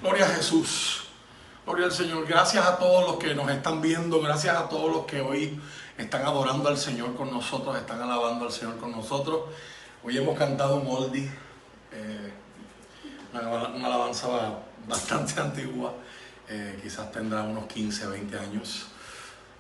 Gloria a Jesús, gloria al Señor. Gracias a todos los que nos están viendo, gracias a todos los que hoy están adorando al Señor con nosotros, están alabando al Señor con nosotros. Hoy hemos cantado un oldie, una alabanza bastante antigua, quizás tendrá unos 15, 20 años,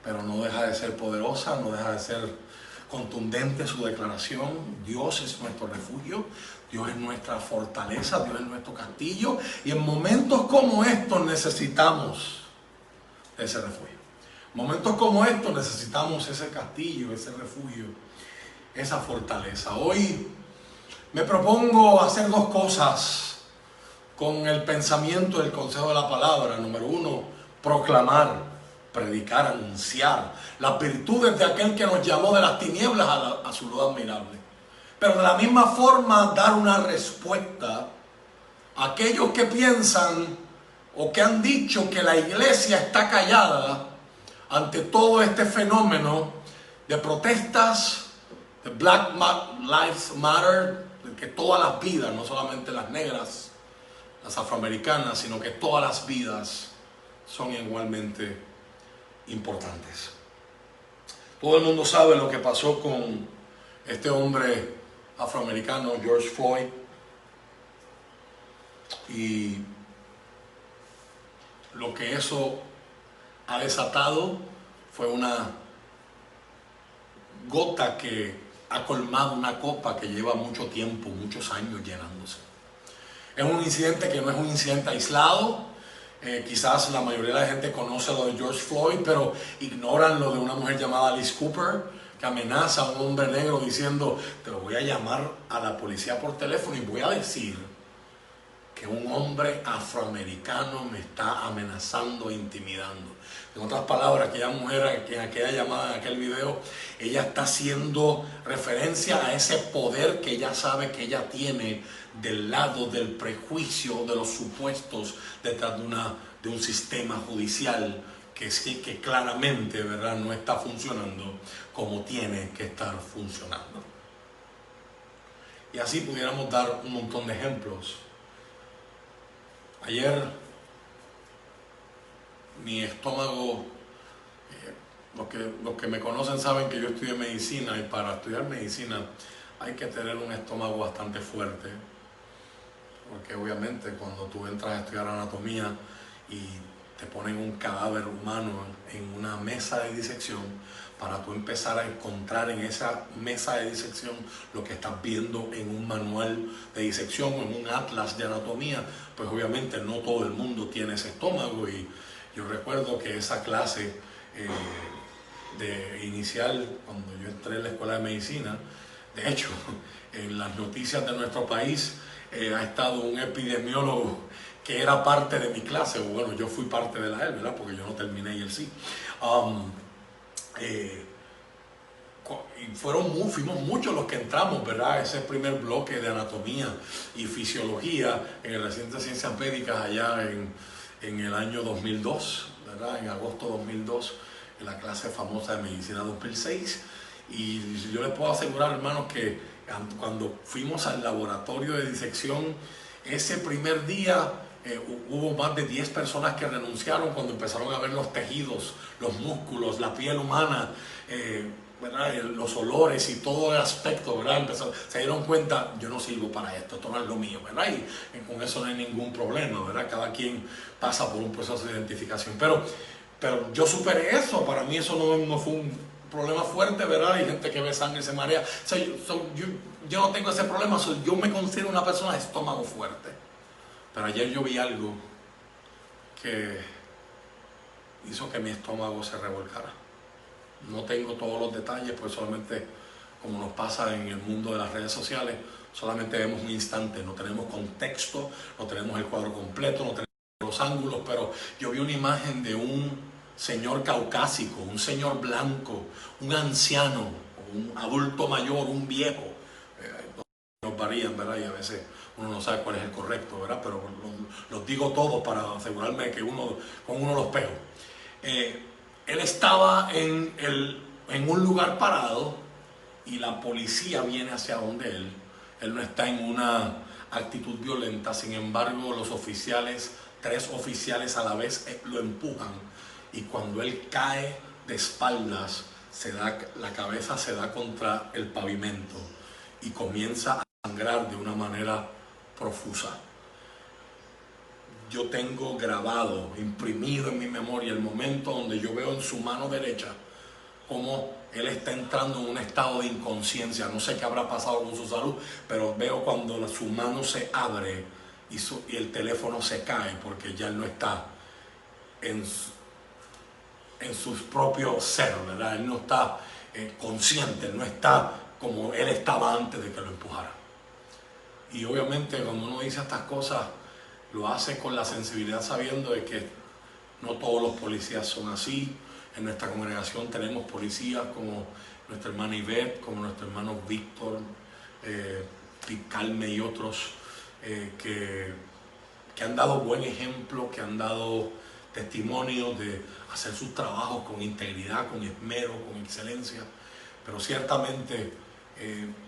pero no deja de ser poderosa, no deja de ser contundente su declaración. Dios es nuestro refugio, Dios es nuestra fortaleza, Dios es nuestro castillo, y en momentos como estos necesitamos ese refugio. Momentos como estos necesitamos ese castillo, ese refugio, esa fortaleza. Hoy me propongo hacer dos cosas con el pensamiento del consejo de la palabra. Número uno, proclamar, predicar, anunciar las virtudes de aquel que nos llamó de las tinieblas a su luz admirable. Pero de la misma forma dar una respuesta a aquellos que piensan o que han dicho que la iglesia está callada ante todo este fenómeno de protestas, de Black Lives Matter, de que todas las vidas, no solamente las negras, las afroamericanas, sino que todas las vidas son igualmente importantes. Todo el mundo sabe lo que pasó con este hombre afroamericano, George Floyd, y lo que eso ha desatado fue una gota que ha colmado una copa que lleva mucho tiempo, muchos años llenándose. Es un incidente que no es un incidente aislado. Quizás la mayoría de la gente conoce lo de George Floyd, pero ignoran lo de una mujer llamada Alice Cooper, que amenaza a un hombre negro diciendo: te lo voy a llamar a la policía por teléfono y voy a decir que un hombre afroamericano me está amenazando e intimidando. En otras palabras, aquella mujer en aquella llamada, en aquel video, ella está haciendo referencia a ese poder que ella sabe que ella tiene del lado del prejuicio, de los supuestos detrás de un sistema judicial que claramente, ¿verdad?, no está funcionando como tiene que estar funcionando. Y así pudiéramos dar un montón de ejemplos. Ayer mi estómago, los que me conocen saben que yo estudié medicina, y para estudiar medicina hay que tener un estómago bastante fuerte, porque obviamente cuando tú entras a estudiar anatomía y te ponen un cadáver humano en una mesa de disección, para tú empezar a encontrar en esa mesa de disección lo que estás viendo en un manual de disección o en un atlas de anatomía, pues obviamente no todo el mundo tiene ese estómago. Y yo recuerdo que esa clase de inicial, cuando yo entré en la escuela de medicina, de hecho, en las noticias de nuestro país ha estado un epidemiólogo que era parte de mi clase. Bueno, yo fui parte de la él, ¿verdad?, porque yo no terminé y él sí. Y fuimos muchos los que entramos, ¿verdad?, ese primer bloque de anatomía y fisiología en el recinto de ciencias médicas allá en el año 2002, ¿verdad?, en agosto 2002, en la clase famosa de medicina 2006. Y yo les puedo asegurar, hermanos, que cuando fuimos al laboratorio de disección ese primer día, hubo más de 10 personas que renunciaron cuando empezaron a ver los tejidos, los músculos, la piel humana, ¿verdad?, los olores y todo el aspecto, ¿verdad? Se dieron cuenta: yo no sirvo para esto no es lo mío, ¿verdad? Y con eso no hay ningún problema, ¿verdad? Cada quien pasa por un proceso de identificación. Pero yo superé eso. Para mí eso no fue un problema fuerte, ¿verdad? Hay gente que ve sangre y se marea. O sea, yo no tengo ese problema. Yo me considero una persona de estómago fuerte. Pero ayer yo vi algo que hizo que mi estómago se revolcara. No tengo todos los detalles, pues solamente, como nos pasa en el mundo de las redes sociales, solamente vemos un instante, no tenemos contexto, no tenemos el cuadro completo, no tenemos los ángulos. Pero yo vi una imagen de un señor caucásico, un señor blanco, un anciano, un adulto mayor, un viejo. Nos varían, ¿verdad? Y a veces uno no sabe cuál es el correcto, ¿verdad? Pero los digo todos para asegurarme que con uno los pego. Él estaba en un lugar parado y la policía viene hacia donde él. Él no está en una actitud violenta, sin embargo los oficiales 3 oficiales a la vez lo empujan, y cuando él cae de espaldas, la cabeza se da contra el pavimento y comienza a sangrar de una manera profusa. Yo tengo grabado, imprimido en mi memoria, el momento donde yo veo en su mano derecha cómo él está entrando en un estado de inconsciencia. No sé qué habrá pasado con su salud, pero veo cuando su mano se abre y el teléfono se cae, porque ya él no está en su propio ser, ¿verdad? Él no está consciente, él no está como él estaba antes de que lo empujara. Y obviamente cuando uno dice estas cosas, lo hace con la sensibilidad, sabiendo de que no todos los policías son así. En nuestra congregación tenemos policías como nuestra hermana Ivette, como nuestro hermano Víctor, Carme y otros que han dado buen ejemplo, que han dado testimonio de hacer sus trabajos con integridad, con esmero, con excelencia. Pero ciertamente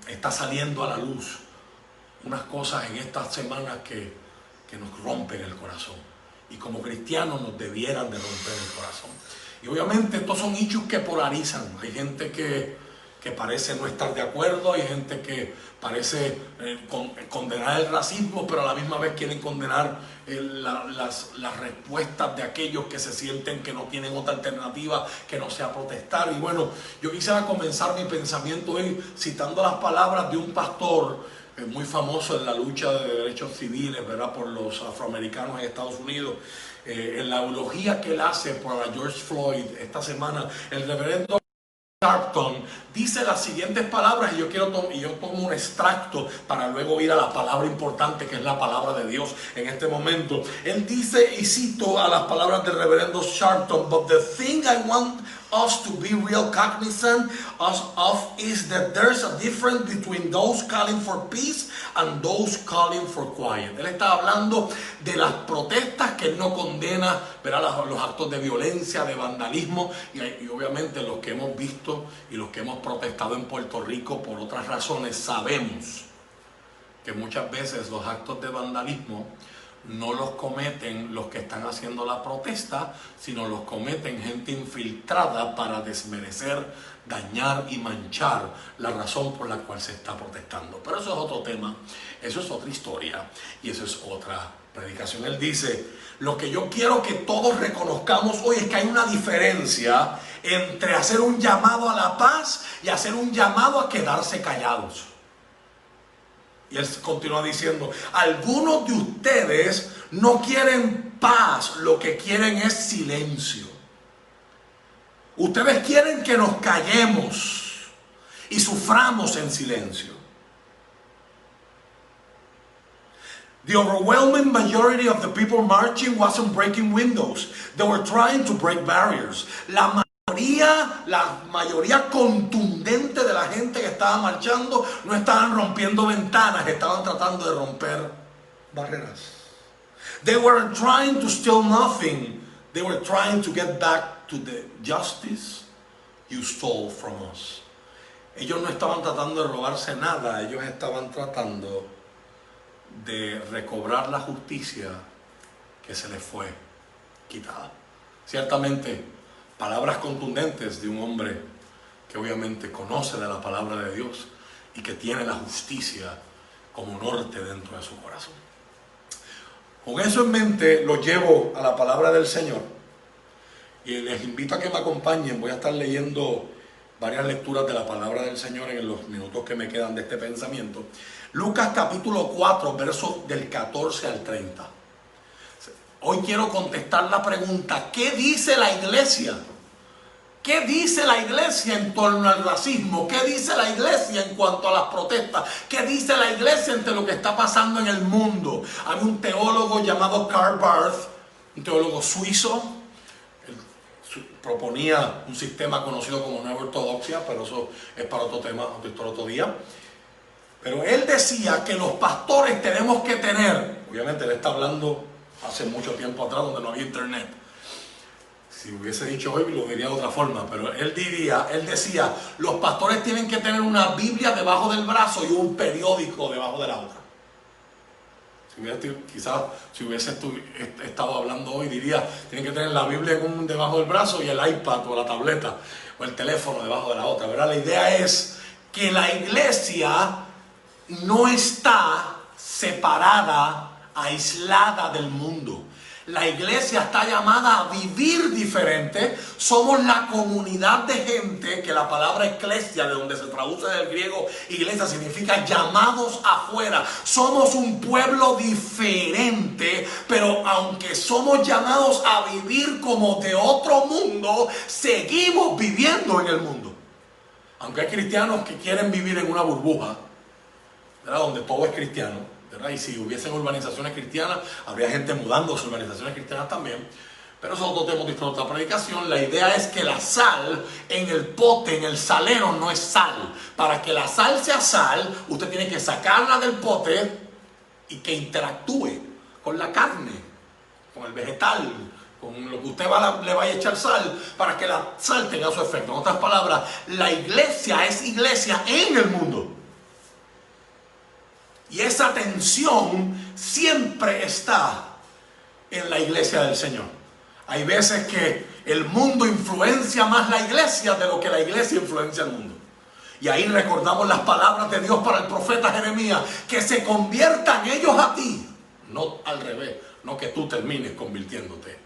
está saliendo a la luz unas cosas en estas semanas que nos rompen el corazón, y como cristianos nos debieran de romper el corazón. Y obviamente estos son hechos que polarizan. Hay gente que parece no estar de acuerdo, hay gente que parece condenar el racismo, pero a la misma vez quieren condenar las respuestas de aquellos que se sienten que no tienen otra alternativa que no sea protestar. Y bueno, yo quisiera comenzar mi pensamiento hoy citando las palabras de un pastor muy famoso en la lucha de derechos civiles, ¿verdad?, por los afroamericanos en Estados Unidos. En la eulogía que él hace por George Floyd esta semana, el reverendo Sharpton dice las siguientes palabras, y yo tomo un extracto para luego ir a la palabra importante, que es la palabra de Dios en este momento. Él dice, y cito a las palabras del reverendo Sharpton: "But the thing I want us to be real cognizant of is that there's a difference between those calling for peace and those calling for quiet." Él está hablando de las protestas que él no condena, ¿verdad?, los actos de violencia, de vandalismo, y obviamente los que hemos visto y los que hemos protestado en Puerto Rico por otras razones, sabemos que muchas veces los actos de vandalismo no los cometen los que están haciendo la protesta, sino los cometen gente infiltrada para desmerecer, dañar y manchar la razón por la cual se está protestando. Pero eso es otro tema, eso es otra historia y eso es otra predicación. Él dice: lo que yo quiero que todos reconozcamos hoy es que hay una diferencia entre hacer un llamado a la paz y hacer un llamado a quedarse callados. Y él continúa diciendo: algunos de ustedes no quieren paz, lo que quieren es silencio. Ustedes quieren que nos callemos y suframos en silencio. The overwhelming majority of the people marching wasn't breaking windows. They were trying to break barriers. La mayoría contundente de la gente que estaba marchando no estaban rompiendo ventanas, estaban tratando de romper barreras. They weren't trying to steal nothing. They were trying to get back to the justice you stole from us. Ellos no estaban tratando de robarse nada, ellos estaban tratando de recobrar la justicia que se les fue quitada. Ciertamente, palabras contundentes de un hombre que obviamente conoce de la palabra de Dios y que tiene la justicia como norte dentro de su corazón. Con eso en mente lo llevo a la palabra del Señor y les invito a que me acompañen. Voy a estar leyendo varias lecturas de la palabra del Señor en los minutos que me quedan de este pensamiento. Lucas capítulo 4, versos del 14 al 30. Hoy quiero contestar la pregunta: ¿qué dice la iglesia? ¿Qué dice la iglesia en torno al racismo? ¿Qué dice la iglesia en cuanto a las protestas? ¿Qué dice la iglesia entre lo que está pasando en el mundo? Hay un teólogo llamado Karl Barth, un teólogo suizo. Él proponía un sistema conocido como Nueva Ortodoxia, pero eso es para otro tema, otro día. Pero él decía que los pastores tenemos que tener, obviamente él está hablando hace mucho tiempo atrás donde no había internet. Si hubiese dicho hoy lo diría de otra forma, pero él decía, los pastores tienen que tener una Biblia debajo del brazo y un periódico debajo de la otra. Quizás si hubiese estado hablando hoy, diría, tienen que tener la Biblia debajo del brazo y el iPad o la tableta o el teléfono debajo de la otra, ¿verdad? La idea es que la iglesia no está separada, aislada del mundo. La iglesia está llamada a vivir diferente. Somos la comunidad de gente, que la palabra eclesia, de donde se traduce del griego iglesia, significa llamados afuera. Somos un pueblo diferente, pero aunque somos llamados a vivir como de otro mundo, seguimos viviendo en el mundo. Aunque hay cristianos que quieren vivir en una burbuja, ¿verdad?, donde todo es cristiano, ¿verdad? Y si hubiesen urbanizaciones cristianas, habría gente mudando sus urbanizaciones cristianas también. Pero eso es otro tema, otra predicación. La idea es que la sal en el pote, en el salero, no es sal. Para que la sal sea sal, usted tiene que sacarla del pote y que interactúe con la carne, con el vegetal, con lo que usted le vaya a echar sal, para que la sal tenga su efecto. En otras palabras, la iglesia es iglesia en el mundo. Y esa tensión siempre está en la iglesia del Señor. Hay veces que el mundo influencia más la iglesia de lo que la iglesia influencia al mundo. Y ahí recordamos las palabras de Dios para el profeta Jeremías: que se conviertan ellos a ti, no al revés, no que tú termines convirtiéndote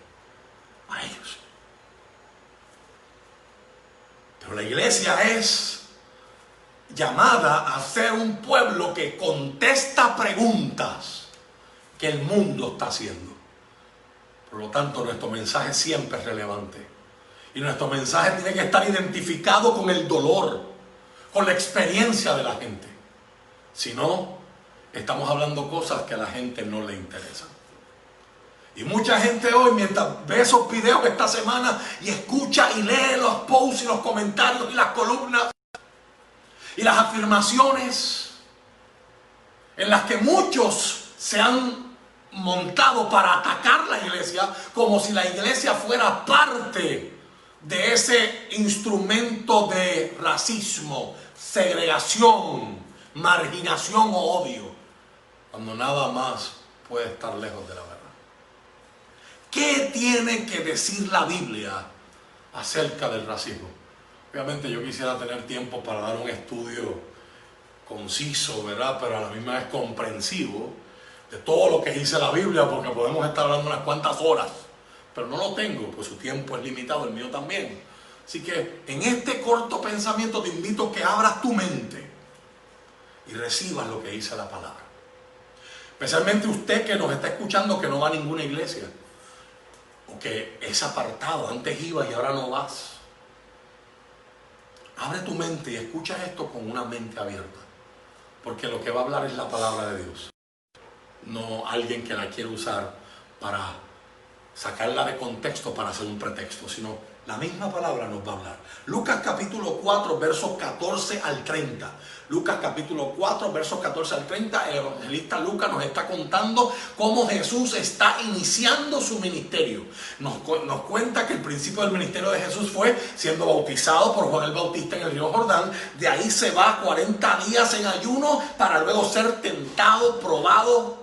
a ellos. Pero la iglesia es llamada a ser un pueblo que contesta preguntas que el mundo está haciendo. Por lo tanto, nuestro mensaje siempre es relevante. Y nuestro mensaje tiene que estar identificado con el dolor, con la experiencia de la gente. Si no, estamos hablando cosas que a la gente no le interesan. Y mucha gente hoy, mientras ve esos videos esta semana y escucha y lee los posts y los comentarios y las columnas y las afirmaciones en las que muchos se han montado para atacar la iglesia, como si la iglesia fuera parte de ese instrumento de racismo, segregación, marginación o odio, cuando nada más puede estar lejos de la verdad. ¿Qué tiene que decir la Biblia acerca del racismo? Obviamente yo quisiera tener tiempo para dar un estudio conciso, ¿verdad?, pero a la misma vez comprensivo de todo lo que dice la Biblia, porque podemos estar hablando unas cuantas horas, pero no lo tengo, pues su tiempo es limitado, el mío también. Así que en este corto pensamiento te invito a que abras tu mente y recibas lo que dice la palabra. Especialmente usted que nos está escuchando, que no va a ninguna iglesia, o que es apartado, antes ibas y ahora no vas. Abre tu mente y escucha esto con una mente abierta, porque lo que va a hablar es la palabra de Dios, no alguien que la quiere usar para sacarla de contexto para hacer un pretexto, sino la misma palabra nos va a hablar. Lucas capítulo 4, versos 14 al 30. Lucas capítulo 4, versos 14 al 30, el evangelista Lucas nos está contando cómo Jesús está iniciando su ministerio. Nos cuenta que el principio del ministerio de Jesús fue siendo bautizado por Juan el Bautista en el río Jordán. De ahí se va 40 días en ayuno para luego ser tentado, probado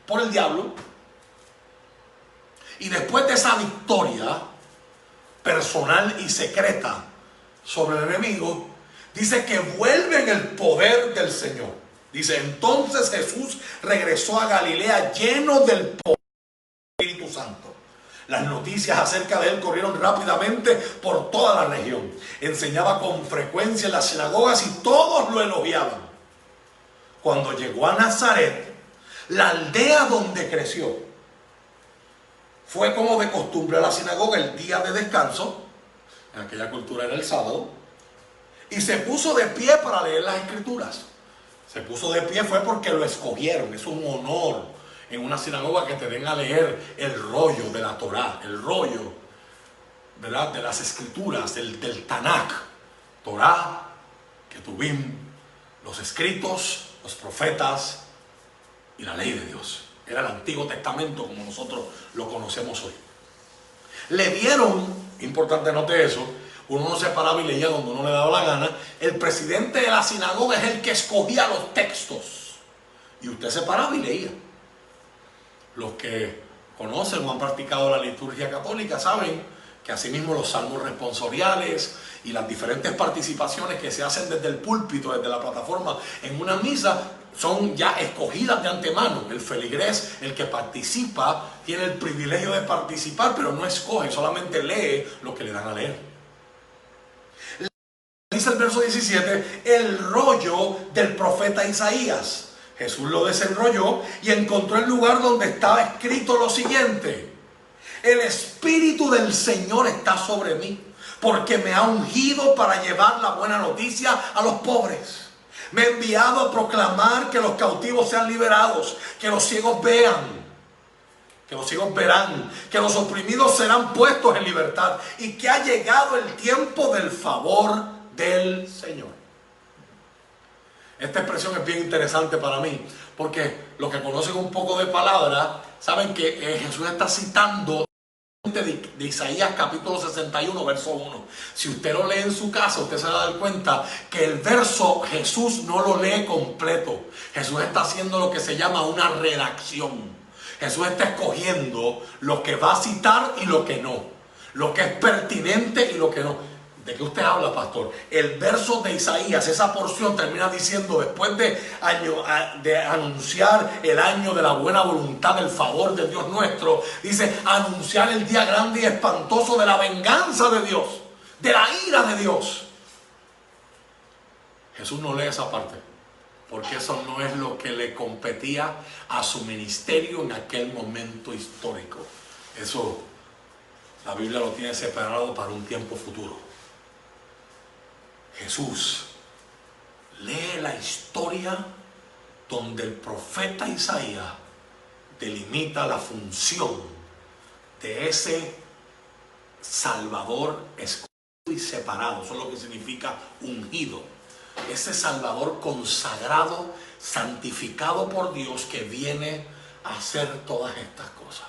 por el diablo. Y después de esa victoria personal y secreta sobre el enemigo, dice que vuelve en el poder del Señor. Dice: entonces Jesús regresó a Galilea lleno del poder del Espíritu Santo. Las noticias acerca de él corrieron rápidamente por toda la región. Enseñaba con frecuencia en las sinagogas y todos lo elogiaban. Cuando llegó a Nazaret, la aldea donde creció, fue como de costumbre a la sinagoga el día de descanso, en aquella cultura era el sábado, y se puso de pie para leer las escrituras. Se puso de pie fue porque lo escogieron. Es un honor en una sinagoga que te den a leer el rollo de la Torá, el rollo, ¿verdad?, de las escrituras, del Tanakh, Torá, Ketubim, los escritos, los profetas y la ley de Dios. Era el Antiguo Testamento como nosotros lo conocemos hoy. Le dieron, importante note eso, uno no se paraba y leía donde uno le daba la gana. El presidente de la sinagoga es el que escogía los textos. Y usted se paraba y leía. Los que conocen o han practicado la liturgia católica saben que asimismo los salmos responsoriales y las diferentes participaciones que se hacen desde el púlpito, desde la plataforma en una misa, son ya escogidas de antemano. El feligrés, el que participa, tiene el privilegio de participar, pero no escoge, solamente lee lo que le dan a leer. Dice el verso 17, el rollo del profeta Isaías. Jesús lo desenrolló y encontró el lugar donde estaba escrito lo siguiente: el Espíritu del Señor está sobre mí, porque me ha ungido para llevar la buena noticia a los pobres. Me ha enviado a proclamar que los cautivos sean liberados, que los ciegos vean, que los ciegos verán, que los oprimidos serán puestos en libertad y que ha llegado el tiempo del favor del Señor. Esta expresión es bien interesante para mí, porque los que conocen un poco de palabra saben que Jesús está citando de Isaías capítulo 61 verso 1. Si usted lo lee en su casa, usted se va a dar cuenta que el verso Jesús no lo lee completo. Jesús está haciendo lo que se llama una redacción. Jesús está escogiendo lo que va a citar y lo que no, lo que es pertinente y lo que no. ¿De qué usted habla, pastor? El verso de Isaías, esa porción termina diciendo, después de anunciar el año de la buena voluntad, del favor de Dios nuestro, dice, anunciar el día grande y espantoso de la venganza de Dios, de la ira de Dios. Jesús no lee esa parte, porque eso no es lo que le competía a su ministerio en aquel momento histórico. Eso la Biblia lo tiene separado para un tiempo futuro. Jesús lee la historia donde el profeta Isaías delimita la función de ese Salvador escogido y separado. Eso es lo que significa ungido. Ese Salvador consagrado, santificado por Dios, que viene a hacer todas estas cosas.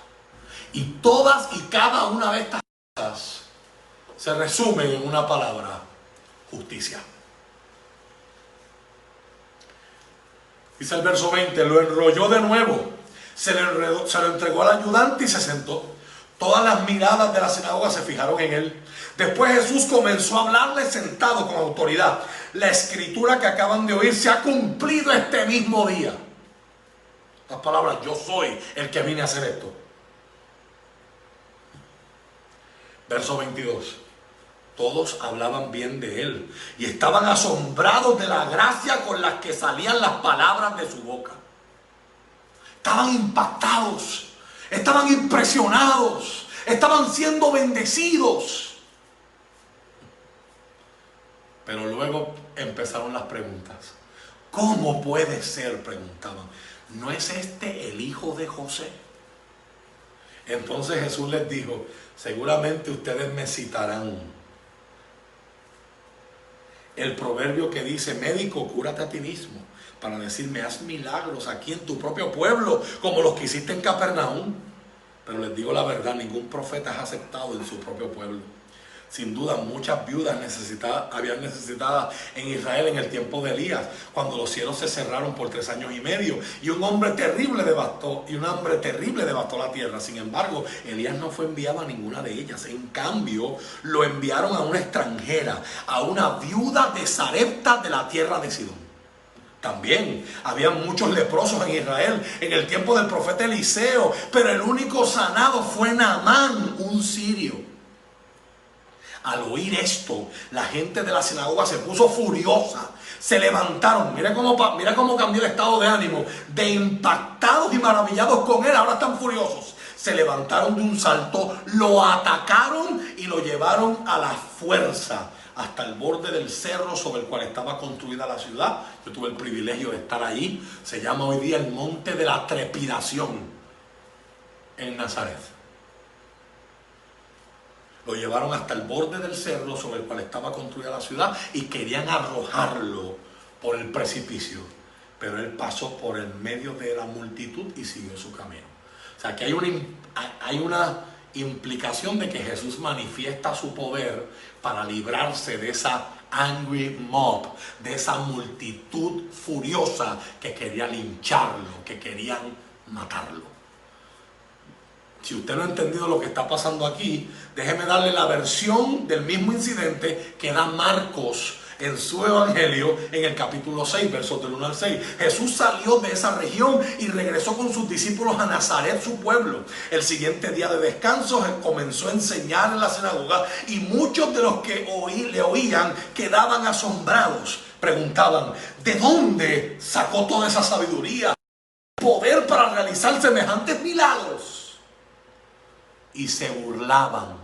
Y todas y cada una de estas cosas se resumen en una palabra: justicia. Dice el verso 20, lo enrolló de nuevo, se lo entregó al ayudante y se sentó. Todas las miradas de la sinagoga se fijaron en él. Después Jesús comenzó a hablarle sentado con autoridad. La escritura que acaban de oír se ha cumplido este mismo día. Las palabras, yo soy el que vine a hacer esto. Verso 22. Todos hablaban bien de él y estaban asombrados de la gracia con la que salían las palabras de su boca. Estaban impactados, estaban impresionados, estaban siendo bendecidos. Pero luego empezaron las preguntas. ¿Cómo puede ser?, preguntaban. ¿No es este el hijo de José? Entonces Jesús les dijo, seguramente ustedes me citarán el proverbio que dice, médico, cúrate a ti mismo, para decirme, haz milagros aquí en tu propio pueblo, como los que hiciste en Capernaum. Pero les digo la verdad, ningún profeta es aceptado en su propio pueblo. Sin duda, muchas viudas habían necesitadas en Israel en el tiempo de Elías, cuando los cielos se cerraron por 3 años y medio y un hambre terrible devastó la tierra. Sin embargo, Elías no fue enviado a ninguna de ellas. En cambio, lo enviaron a una extranjera, a una viuda de Sarepta de la tierra de Sidón. También había muchos leprosos en Israel en el tiempo del profeta Eliseo, pero el único sanado fue Naamán, un sirio. Al oír esto, la gente de la sinagoga se puso furiosa, se levantaron. Mira cómo cambió el estado de ánimo. De impactados y maravillados con él, ahora están furiosos. Se levantaron de un salto, lo atacaron y lo llevaron a la fuerza hasta el borde del cerro sobre el cual estaba construida la ciudad. Yo tuve el privilegio de estar allí. Se llama hoy día el Monte de la Trepidación en Nazaret. Lo llevaron hasta el borde del cerro sobre el cual estaba construida la ciudad y querían arrojarlo por el precipicio. Pero él pasó por el medio de la multitud y siguió su camino. O sea que hay una implicación de que Jesús manifiesta su poder para librarse de esa angry mob, de esa multitud furiosa que quería lincharlo, que querían matarlo. Si usted no ha entendido lo que está pasando aquí, déjeme darle la versión del mismo incidente que da Marcos en su evangelio en el capítulo 6, versos del 1 al 6. Jesús salió de esa región y regresó con sus discípulos a Nazaret, su pueblo. El siguiente día de descanso comenzó a enseñar en la sinagoga y muchos de los que le oían quedaban asombrados. Preguntaban, ¿de dónde sacó toda esa sabiduría, poder para realizar semejantes milagros? Y se burlaban.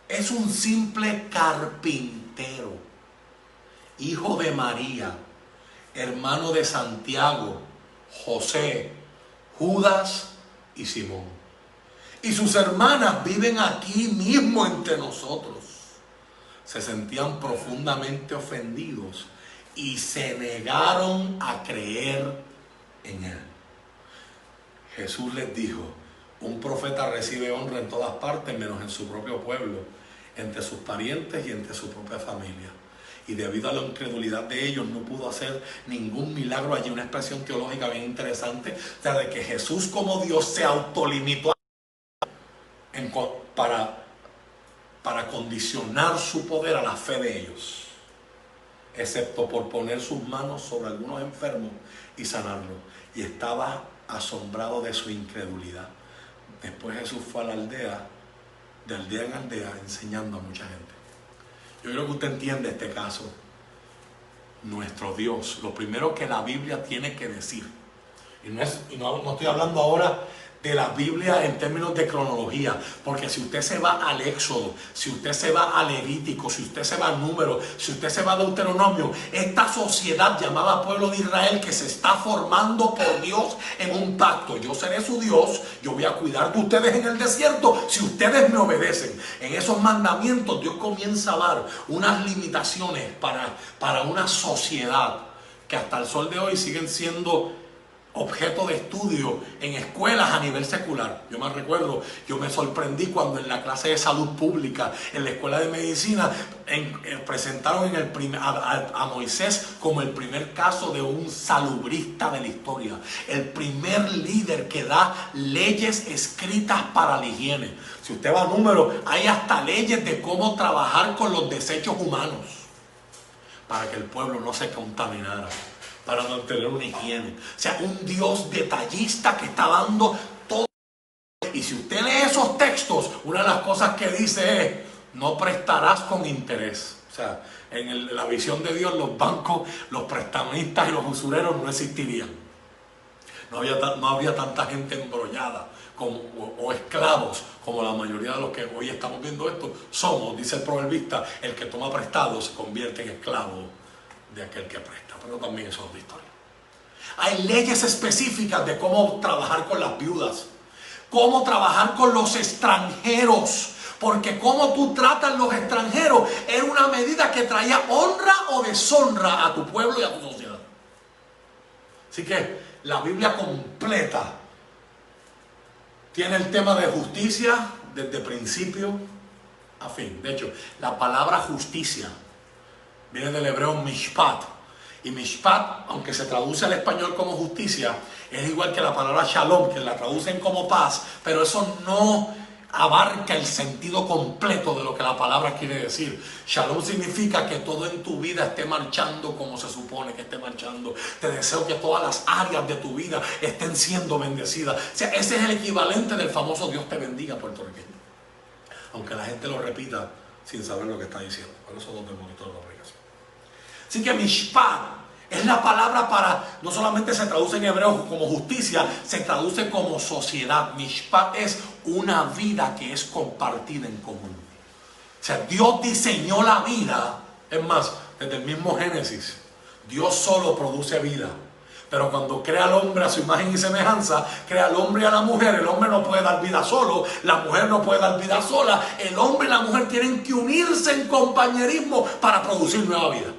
Es un simple carpintero, hijo de María, hermano de Santiago, José, Judas y Simón. Y sus hermanas viven aquí mismo entre nosotros. Se sentían profundamente ofendidos y se negaron a creer en él. Jesús les dijo, un profeta recibe honra en todas partes menos en su propio pueblo, entre sus parientes y entre su propia familia. Y debido a la incredulidad de ellos no pudo hacer ningún milagro allí. Una expresión teológica bien interesante, o sea, de que Jesús como Dios se autolimitó para condicionar su poder a la fe de ellos, excepto por poner sus manos sobre algunos enfermos y sanarlos. Y estaba asombrado de su incredulidad. Después Jesús fue a la aldea, de aldea en aldea, enseñando a mucha gente. Yo creo que usted entiende este caso. Nuestro Dios, lo primero que la Biblia tiene que decir, y no estoy hablando ahora de la Biblia en términos de cronología, porque si usted se va al Éxodo, si usted se va a Levítico, si usted se va a Números, si usted se va a Deuteronomio, esta sociedad llamada pueblo de Israel que se está formando por Dios en un pacto. Yo seré su Dios, yo voy a cuidar de ustedes en el desierto si ustedes me obedecen. En esos mandamientos Dios comienza a dar unas limitaciones para una sociedad que hasta el sol de hoy siguen siendo objeto de estudio en escuelas a nivel secular. Yo me recuerdo, yo me sorprendí cuando en la clase de salud pública, en la escuela de medicina, presentaron a Moisés como el primer caso de un salubrista de la historia, el primer líder que da leyes escritas para la higiene. Si usted va a Números, hay hasta leyes de cómo trabajar con los desechos humanos para que el pueblo no se contaminara, para mantener una higiene. O sea, un Dios detallista que está dando todo. Y si usted lee esos textos, una de las cosas que dice es, no prestarás con interés. O sea, en la visión de Dios, los bancos, los prestamistas y los usureros no existirían. No habría tanta gente embrollada o esclavos como la mayoría de los que hoy estamos viendo esto somos. Dice el proverbista, el que toma prestado se convierte en esclavo de aquel que presta. Pero también eso es otra historia. Hay leyes específicas de cómo trabajar con las viudas, cómo trabajar con los extranjeros, porque cómo tú tratas los extranjeros era una medida que traía honra o deshonra a tu pueblo y a tu sociedad. Así que la Biblia completa tiene el tema de justicia desde principio a fin. De hecho, la palabra justicia viene del hebreo mishpat. Y mishpat, aunque se traduce al español como justicia, es igual que la palabra shalom, que la traducen como paz, pero eso no abarca el sentido completo de lo que la palabra quiere decir. Shalom significa que todo en tu vida esté marchando como se supone que esté marchando. Te deseo que todas las áreas de tu vida estén siendo bendecidas. O sea, ese es el equivalente del famoso Dios te bendiga puertorriqueño. Aunque la gente lo repita sin saber lo que está diciendo. Por eso donde monitor la aplicación. Así que mishpat es la palabra para, no solamente se traduce en hebreo como justicia, se traduce como sociedad. Mishpat es una vida que es compartida en común. O sea, Dios diseñó la vida. Es más, desde el mismo Génesis, Dios solo produce vida. Pero cuando crea al hombre a su imagen y semejanza, crea al hombre y a la mujer. El hombre no puede dar vida solo, la mujer no puede dar vida sola. El hombre y la mujer tienen que unirse en compañerismo para producir nueva vida.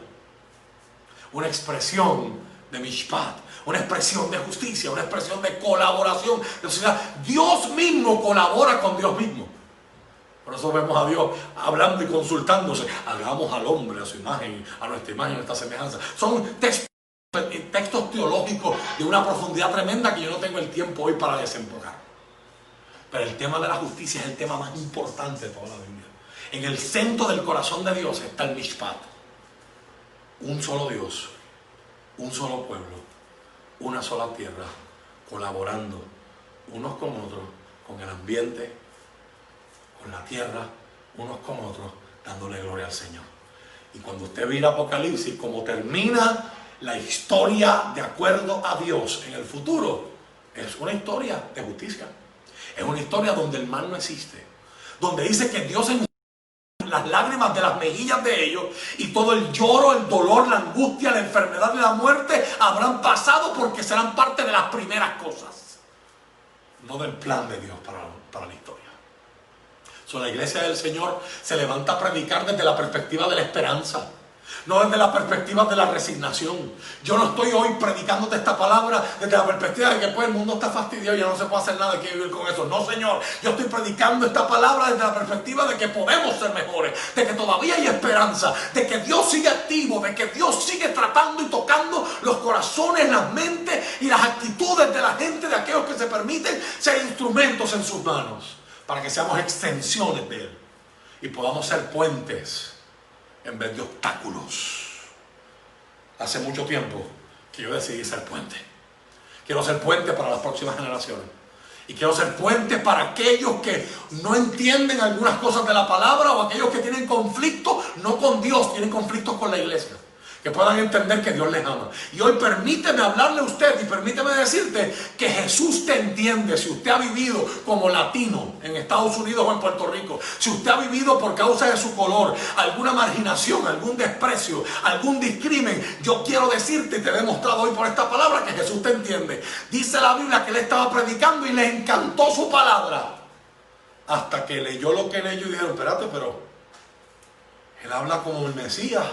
Una expresión de mishpat, una expresión de justicia, una expresión de colaboración. O sea, Dios mismo colabora con Dios mismo. Por eso vemos a Dios hablando y consultándose. Hagamos al hombre a su imagen, a nuestra imagen, a nuestra semejanza. Son textos teológicos de una profundidad tremenda que yo no tengo el tiempo hoy para desembocar. Pero el tema de la justicia es el tema más importante de toda la Biblia. En el centro del corazón de Dios está el Mishpat. Un solo Dios, un solo pueblo, una sola tierra, colaborando unos con otros, con el ambiente, con la tierra, unos con otros, dándole gloria al Señor. Y cuando usted mira Apocalipsis, como termina la historia de acuerdo a Dios en el futuro, es una historia de justicia. Es una historia donde el mal no existe. Donde dice que Dios enjuaga las lágrimas de las mejillas de ellos, y todo el lloro, el dolor, la angustia, la enfermedad y la muerte habrán pasado, porque serán parte de las primeras cosas, no del plan de Dios para la historia. La iglesia del Señor se levanta a predicar desde la perspectiva de la esperanza, no desde la perspectiva de la resignación. Yo no estoy hoy predicándote esta palabra desde la perspectiva de que pues el mundo está fastidiado y ya no se puede hacer nada, hay que vivir con eso. No, Señor, yo estoy predicando esta palabra desde la perspectiva de que podemos ser mejores, de que todavía hay esperanza, de que Dios sigue activo, de que Dios sigue tratando y tocando los corazones, las mentes y las actitudes de la gente, de aquellos que se permiten ser instrumentos en sus manos, para que seamos extensiones de Él y podamos ser puentes en vez de obstáculos. Hace mucho tiempo que yo decidí ser puente. Quiero ser puente para las próximas generaciones. Y quiero ser puente para aquellos que no entienden algunas cosas de la palabra, o aquellos que tienen conflictos, no con Dios, tienen conflictos con la iglesia. Que puedan entender que Dios les ama. Y hoy permíteme hablarle a usted y permíteme decirte que Jesús te entiende. Si usted ha vivido como latino en Estados Unidos o en Puerto Rico, si usted ha vivido por causa de su color alguna marginación, algún desprecio, algún discrimen, yo quiero decirte, y te he demostrado hoy por esta palabra, que Jesús te entiende. Dice la Biblia que él estaba predicando y le encantó su palabra, hasta que leyó lo que leyó y dijeron: espérate, pero él habla como el Mesías.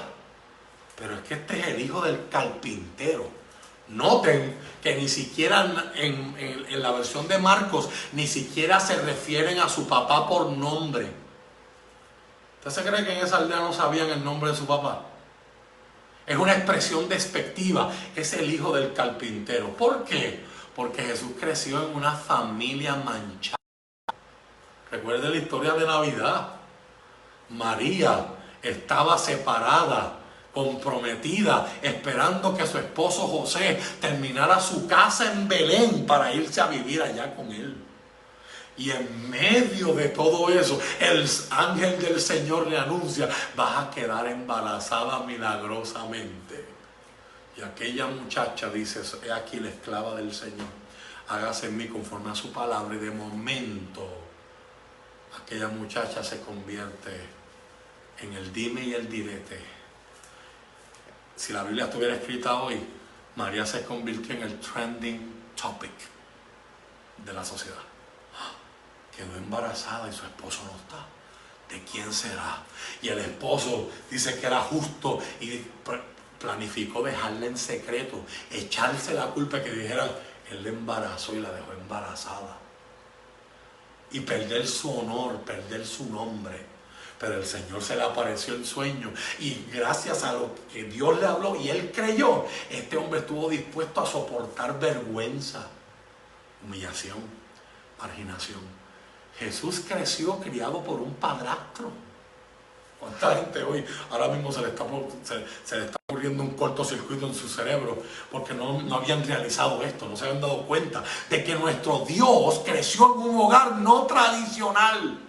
Pero es que este es el hijo del carpintero. Noten que ni siquiera en la versión de Marcos, ni siquiera se refieren a su papá por nombre. ¿Usted se cree que en esa aldea no sabían el nombre de su papá? Es una expresión despectiva. Es el hijo del carpintero. ¿Por qué? Porque Jesús creció en una familia manchada. Recuerde la historia de Navidad. María estaba separada, comprometida, esperando que su esposo José terminara su casa en Belén para irse a vivir allá con él. Y en medio de todo eso, el ángel del Señor le anuncia: vas a quedar embarazada milagrosamente. Y aquella muchacha dice: he aquí la esclava del Señor, hágase en mí conforme a su palabra. Y de momento aquella muchacha se convierte en el dime y el direte. Si la Biblia estuviera escrita hoy, María se convirtió en el trending topic de la sociedad. Quedó embarazada y su esposo no está. ¿De quién será? Y el esposo dice que era justo y planificó dejarla en secreto, echarse la culpa, que dijeran: él la embarazó y la dejó embarazada. Y perder su honor, perder su nombre. Pero el Señor se le apareció en sueño, y gracias a lo que Dios le habló y él creyó, este hombre estuvo dispuesto a soportar vergüenza, humillación, marginación. Jesús creció criado por un padrastro. ¿Cuánta gente hoy ahora mismo se le está ocurriendo un cortocircuito en su cerebro porque no habían realizado esto, no se habían dado cuenta de que nuestro Dios creció en un hogar no tradicional?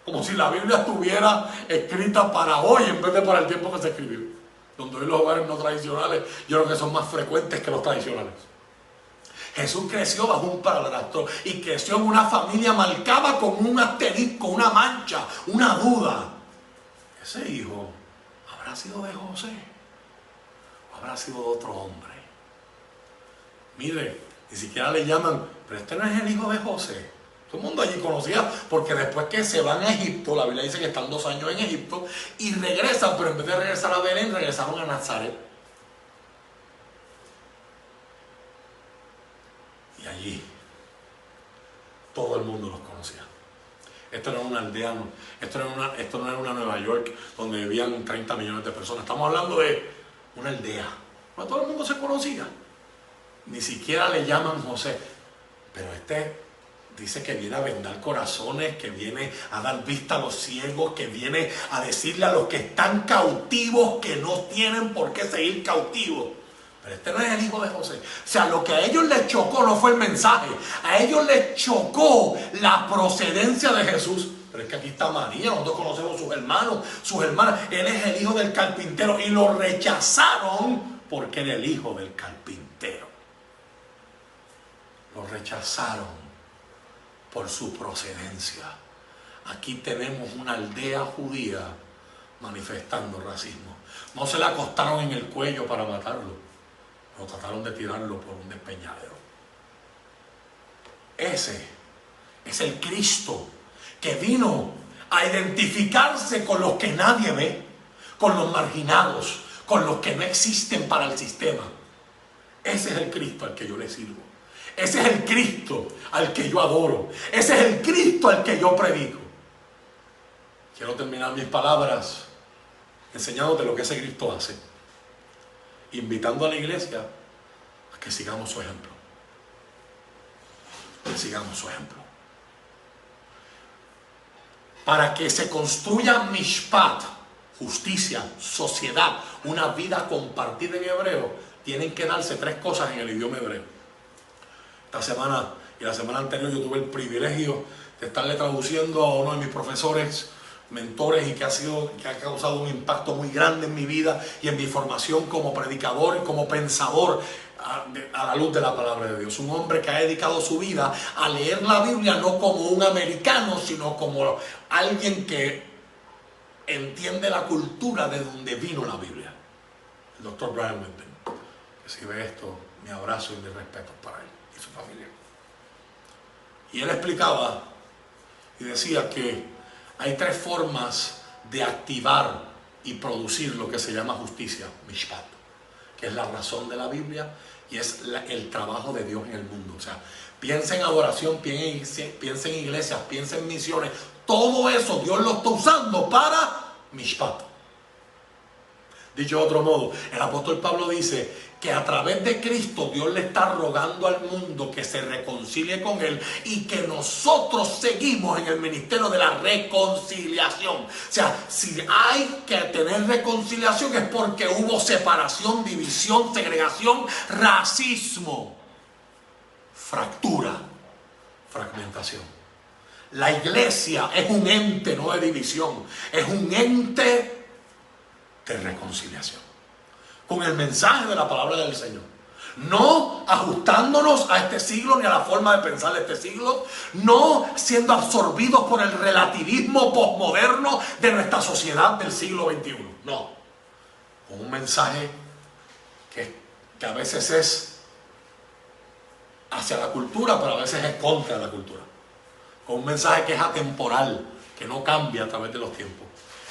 Como si la Biblia estuviera escrita para hoy en vez de para el tiempo que se escribió. Donde hoy los hogares no tradicionales, yo creo que son más frecuentes que los tradicionales. Jesús creció bajo un padrastro y creció en una familia marcada con un asterisco, una mancha, una duda. ¿Ese hijo habrá sido de José o habrá sido de otro hombre? Mire, ni siquiera le llaman: pero este no es el hijo de José. Todo el mundo allí conocía, porque después que se van a Egipto, la Biblia dice que están 2 años en Egipto y regresan, pero en vez de regresar a Belén, regresaron a Nazaret. Y allí todo el mundo los conocía. Esto no era una aldea, esto no era una Nueva York donde vivían 30 millones de personas. Estamos hablando de una aldea donde todo el mundo se conocía. Ni siquiera le llaman José, pero Dice que viene a vendar corazones, que viene a dar vista a los ciegos, que viene a decirle a los que están cautivos que no tienen por qué seguir cautivos. Pero este no es el hijo de José. O sea, lo que a ellos les chocó no fue el mensaje. A ellos les chocó la procedencia de Jesús. Pero es que aquí está María, nosotros conocemos sus hermanos, sus hermanas. Él es el hijo del carpintero y lo rechazaron porque era el hijo del carpintero. Lo rechazaron por su procedencia. Aquí tenemos una aldea judía manifestando racismo. No se le acostaron en el cuello para matarlo, lo trataron de tirarlo por un despeñadero. Ese es el Cristo que vino a identificarse con los que nadie ve, con los marginados, con los que no existen para el sistema. Ese es el Cristo al que yo le sirvo. Ese es el Cristo al que yo adoro. Ese es el Cristo al que yo predico. Quiero terminar mis palabras enseñándote lo que ese Cristo hace, invitando a la iglesia a que sigamos su ejemplo. Que sigamos su ejemplo. Para que se construya mishpat, justicia, sociedad, una vida compartida en hebreo, tienen que darse tres cosas en el idioma hebreo. Esta semana y la semana anterior yo tuve el privilegio de estarle traduciendo a uno de mis profesores, mentores, y que ha causado un impacto muy grande en mi vida y en mi formación como predicador y como pensador a la luz de la palabra de Dios. Un hombre que ha dedicado su vida a leer la Biblia no como un americano, sino como alguien que entiende la cultura de donde vino la Biblia. El doctor Brian Whitman. Que si ve esto, mi abrazo y mi respeto para él y su familia. Y él explicaba y decía que hay tres formas de activar y producir lo que se llama justicia, mishpat, que es la razón de la Biblia y es el trabajo de Dios en el mundo. O sea, piensa en adoración, piensa en iglesias, piensa en misiones. Todo eso Dios lo está usando para mishpat. Dicho de otro modo, el apóstol Pablo dice que a través de Cristo Dios le está rogando al mundo que se reconcilie con Él y que nosotros seguimos en el ministerio de la reconciliación. O sea, si hay que tener reconciliación es porque hubo separación, división, segregación, racismo, fractura, fragmentación. La iglesia es un ente no de división, es un ente de reconciliación con el mensaje de la palabra del Señor, no ajustándonos a este siglo ni a la forma de pensar de este siglo, no siendo absorbidos por el relativismo posmoderno de nuestra sociedad del siglo XXI, no, con un mensaje que a veces es hacia la cultura, pero a veces es contra la cultura, con un mensaje que es atemporal, que no cambia a través de los tiempos,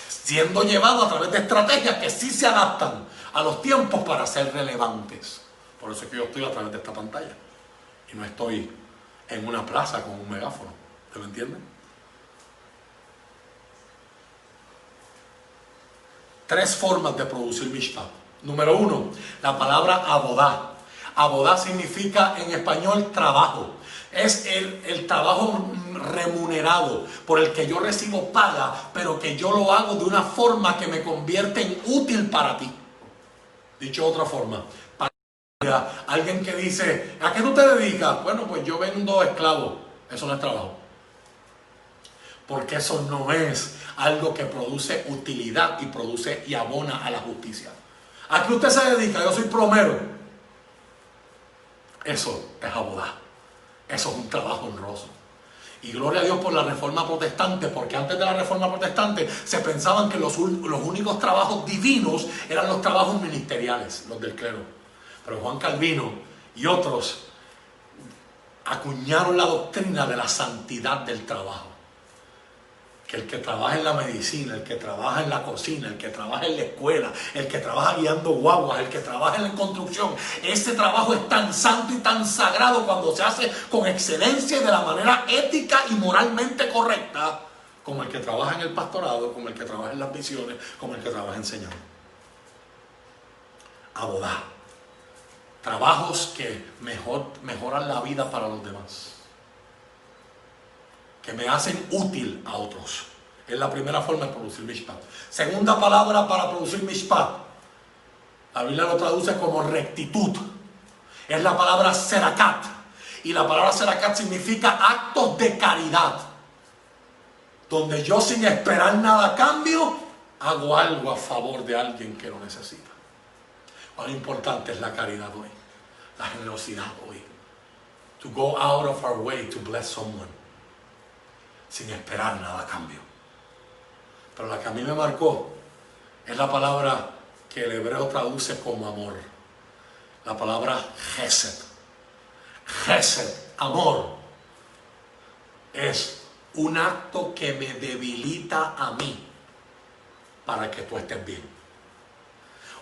siendo llevado a través de estrategias que sí se adaptan a los tiempos para ser relevantes. Por eso es que yo estoy a través de esta pantalla y no estoy en una plaza con un megáfono. ¿Te lo entienden? Tres formas de producir mishpat. Número uno, la palabra abodá. Abodá significa en español trabajo. Es el trabajo remunerado por el que yo recibo paga, pero que yo lo hago de una forma que me convierte en útil para ti. Dicho de otra forma, para alguien que dice, ¿a qué tú te dedicas? Bueno, pues yo vendo esclavos. Eso no es trabajo. Porque eso no es algo que produce utilidad y produce y abona a la justicia. ¿A qué usted se dedica? Yo soy plomero. Eso es abodá. Eso es un trabajo honroso. Y gloria a Dios por la Reforma Protestante, porque antes de la Reforma Protestante se pensaban que los únicos trabajos divinos eran los trabajos ministeriales, los del clero. Pero Juan Calvino y otros acuñaron la doctrina de la santidad del trabajo. Que el que trabaja en la medicina, el que trabaja en la cocina, el que trabaja en la escuela, el que trabaja guiando guaguas, el que trabaja en la construcción, ese trabajo es tan santo y tan sagrado cuando se hace con excelencia y de la manera ética y moralmente correcta, como el que trabaja en el pastorado, como el que trabaja en las misiones, como el que trabaja enseñando. Abodá. Trabajos que mejoran la vida para los demás. que me hacen útil a otros. Es la primera forma de producir mishpat. Segunda palabra para producir mishpat, la Biblia lo traduce como rectitud. Es la palabra serakat. Y la palabra serakat significa actos de caridad, donde yo, sin esperar nada a cambio, hago algo a favor de alguien que lo necesita. Cuán importante es la caridad hoy, la generosidad hoy. To go out of our way to bless someone, sin esperar nada a cambio. Pero la que a mí me marcó es la palabra que el hebreo traduce como amor. La palabra Gesed. Gesed, amor, es un acto que me debilita a mí para que tú estés bien.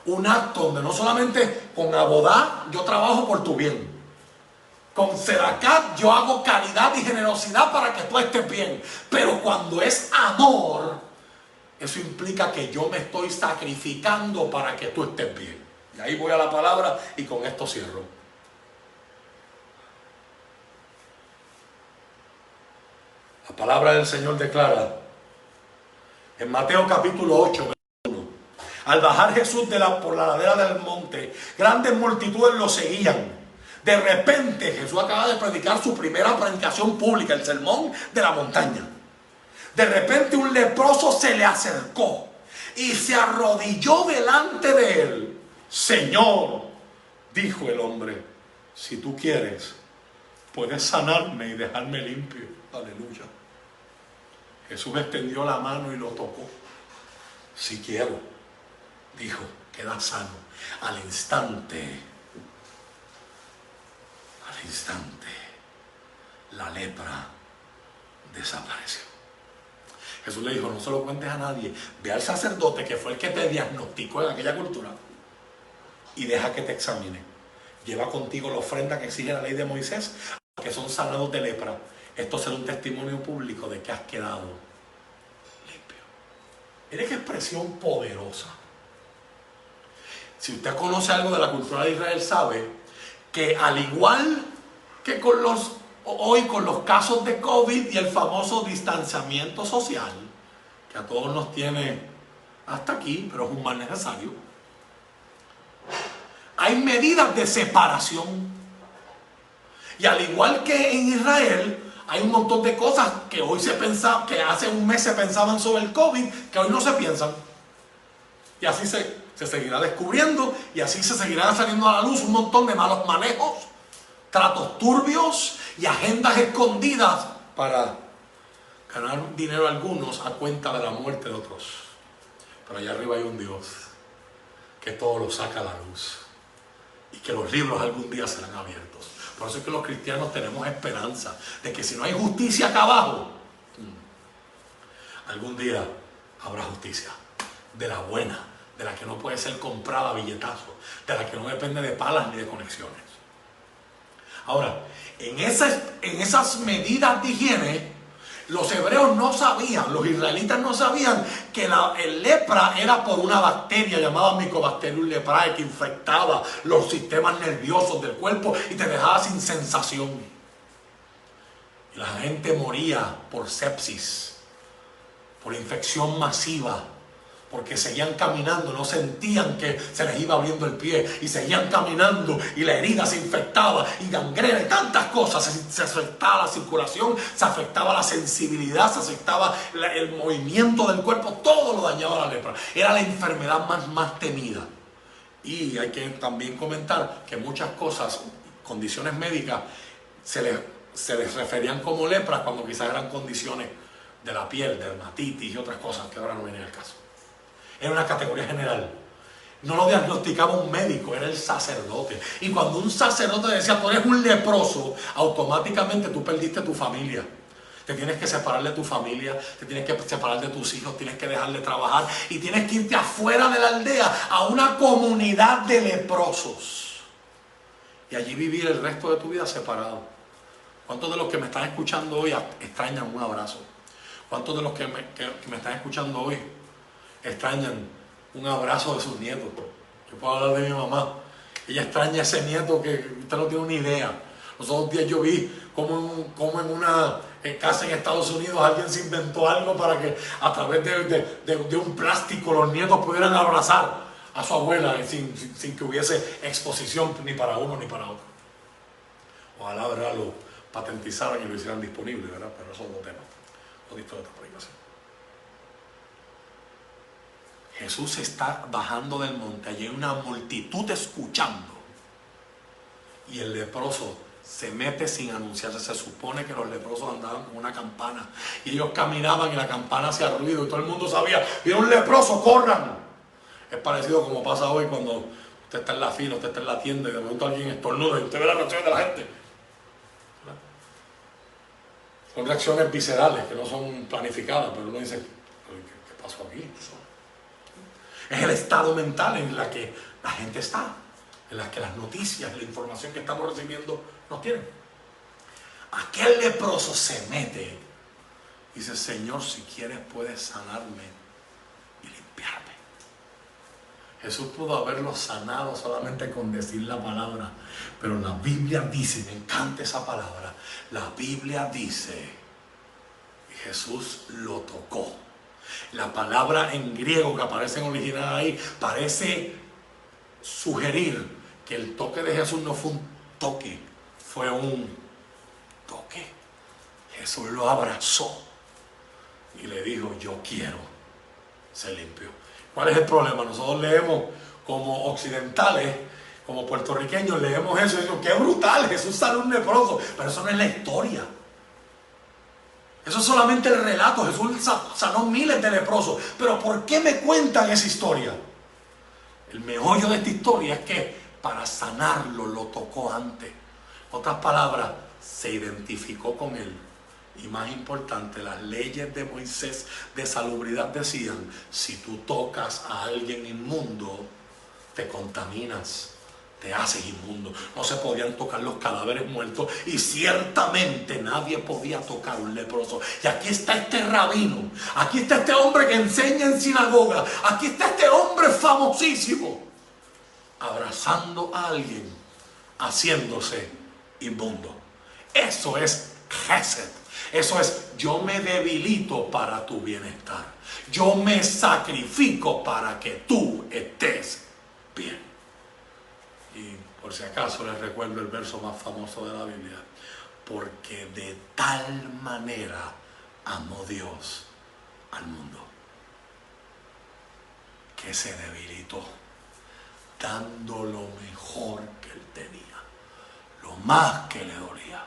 Un acto donde no solamente con abodá yo trabajo por tu bien, con serakat yo hago caridad y generosidad para que tú estés bien, pero cuando es amor, eso implica que yo me estoy sacrificando para que tú estés bien. Y ahí voy a la palabra y con esto cierro. La palabra del Señor declara en Mateo capítulo 8, verso 1. Al bajar Jesús por la ladera del monte, grandes multitudes lo seguían. De repente Jesús acaba de predicar su primera predicación pública, el sermón de la montaña. De repente un leproso se le acercó y se arrodilló delante de él. Señor, dijo el hombre, si tú quieres, puedes sanarme y dejarme limpio. Aleluya. Jesús extendió la mano y lo tocó. Si quiero, dijo, queda sano. Al instante, la lepra desapareció. Jesús le dijo, no se lo cuentes a nadie. Ve al sacerdote que fue el que te diagnosticó en aquella cultura y deja que te examine. Lleva contigo la ofrenda que exige la ley de Moisés, que son sanados de lepra. Esto será un testimonio público de que has quedado limpio. Mire qué expresión poderosa. Si usted conoce algo de la cultura de Israel, sabe que al igual que hoy con los casos de COVID y el famoso distanciamiento social, que a todos nos tiene hasta aquí, pero es un mal necesario, hay medidas de separación. Y al igual que en Israel, hay un montón de cosas que hoy se pensaba, que hace un mes se pensaban sobre el COVID, que hoy no se piensan. Y así se seguirá descubriendo, y así se seguirá saliendo a la luz un montón de malos manejos, tratos turbios y agendas escondidas para ganar dinero a algunos a cuenta de la muerte de otros. Pero allá arriba hay un Dios que todo lo saca a la luz y que los libros algún día serán abiertos. Por eso es que los cristianos tenemos esperanza de que si no hay justicia acá abajo, algún día habrá justicia, de la buena, de la que no puede ser comprada a billetazos, de la que no depende de palas ni de conexiones. Ahora, en esas medidas de higiene, los hebreos no sabían, los israelitas no sabían que el lepra era por una bacteria llamada Mycobacterium leprae, que infectaba los sistemas nerviosos del cuerpo y te dejaba sin sensación. Y la gente moría por sepsis, por infección masiva, porque seguían caminando, no sentían que se les iba abriendo el pie, y seguían caminando y la herida se infectaba, y gangrena y tantas cosas. Se afectaba la circulación, se afectaba la sensibilidad, se afectaba el movimiento del cuerpo, todo lo dañaba la lepra. Era la enfermedad más temida. Y hay que también comentar que muchas cosas, condiciones médicas, se les referían como lepra cuando quizás eran condiciones de la piel, dermatitis y otras cosas que ahora no vienen al caso. Era una categoría general. No lo diagnosticaba un médico, era el sacerdote. Y cuando un sacerdote decía, tú eres un leproso, automáticamente tú perdiste tu familia. Te tienes que separar de tu familia, te tienes que separar de tus hijos, tienes que dejar de trabajar y tienes que irte afuera de la aldea a una comunidad de leprosos. Y allí vivir el resto de tu vida separado. ¿Cuántos de los que me están escuchando hoy extrañan un abrazo? ¿Cuántos de los que me están escuchando hoy extrañan un abrazo de sus nietos? Yo puedo hablar de mi mamá. Ella extraña ese nieto que usted no tiene una idea. Los otros días yo vi como casa en Estados Unidos alguien se inventó algo para que a través de un plástico los nietos pudieran abrazar a su abuela sin que hubiese exposición ni para uno ni para otro. Ojalá, ¿verdad?, lo patentizaran y lo hicieran disponible, ¿verdad? Pero eso es otro tema, otra predicación. Jesús está bajando del monte, allí hay una multitud escuchando, y el leproso se mete sin anunciarse. Se supone que los leprosos andaban con una campana y ellos caminaban y la campana hacía ruido y todo el mundo sabía: viene un leproso, corran. Es parecido como pasa hoy cuando usted está en la fila, usted está en la tienda y de momento alguien estornuda y usted ve las reacciones de la gente. Son reacciones viscerales que no son planificadas, pero uno dice: ¿qué pasó aquí? Es el estado mental en la que la gente está, en la que las noticias, la información que estamos recibiendo nos tienen. Aquel leproso se mete y dice: Señor, si quieres puedes sanarme y limpiarme. Jesús pudo haberlo sanado solamente con decir la palabra, pero la Biblia dice, me encanta esa palabra, la Biblia dice, y Jesús lo tocó. La palabra en griego que aparece en original ahí parece sugerir que el toque de Jesús no fue un toque, fue un toque. Jesús lo abrazó y le dijo: yo quiero. Se limpió. ¿Cuál es el problema? Nosotros leemos como occidentales, como puertorriqueños, leemos eso y decimos: qué brutal, Jesús sanó un leproso. Pero eso no es la historia. Eso es solamente el relato. Jesús sanó miles de leprosos. Pero ¿por qué me cuentan esa historia? El meollo de esta historia es que para sanarlo lo tocó antes. En otras palabras, se identificó con él. Y más importante, las leyes de Moisés de salubridad decían: si tú tocas a alguien inmundo, te contaminas, te haces inmundo. No se podían tocar los cadáveres muertos y ciertamente nadie podía tocar un leproso. Y aquí está este rabino, aquí está este hombre que enseña en sinagoga, aquí está este hombre famosísimo, abrazando a alguien, haciéndose inmundo. Eso es Gesed. Eso es: yo me debilito para tu bienestar. Yo me sacrifico para que tú estés bien. Y por si acaso les recuerdo el verso más famoso de la Biblia: porque de tal manera amó Dios al mundo, que se debilitó, dando lo mejor que él tenía, lo más que le dolía,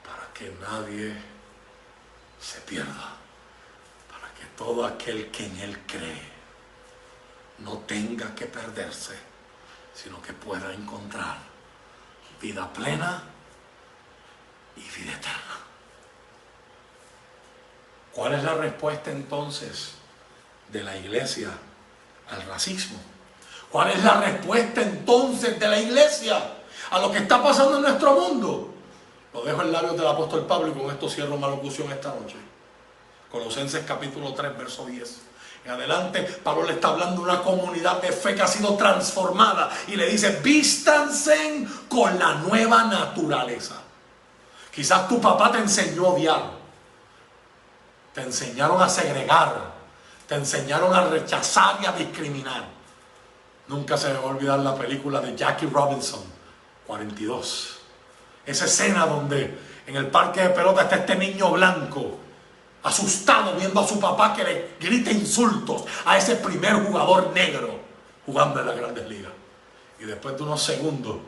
para que nadie se pierda, para que todo aquel que en él cree no tenga que perderse, sino que pueda encontrar vida plena y vida eterna. ¿Cuál es la respuesta entonces de la iglesia al racismo? ¿Cuál es la respuesta entonces de la iglesia a lo que está pasando en nuestro mundo? Lo dejo en labios del apóstol Pablo y con esto cierro mi alocución esta noche. Colosenses capítulo 3, verso 10. En adelante, Pablo le está hablando a una comunidad de fe que ha sido transformada y le dice: vístanse con la nueva naturaleza. Quizás tu papá te enseñó a odiar, te enseñaron a segregar, te enseñaron a rechazar y a discriminar. Nunca se me va a olvidar la película de Jackie Robinson, 42. Esa escena donde en el parque de pelota está este niño blanco, asustado viendo a su papá que le grita insultos a ese primer jugador negro jugando en las Grandes Ligas. Y después de unos segundos,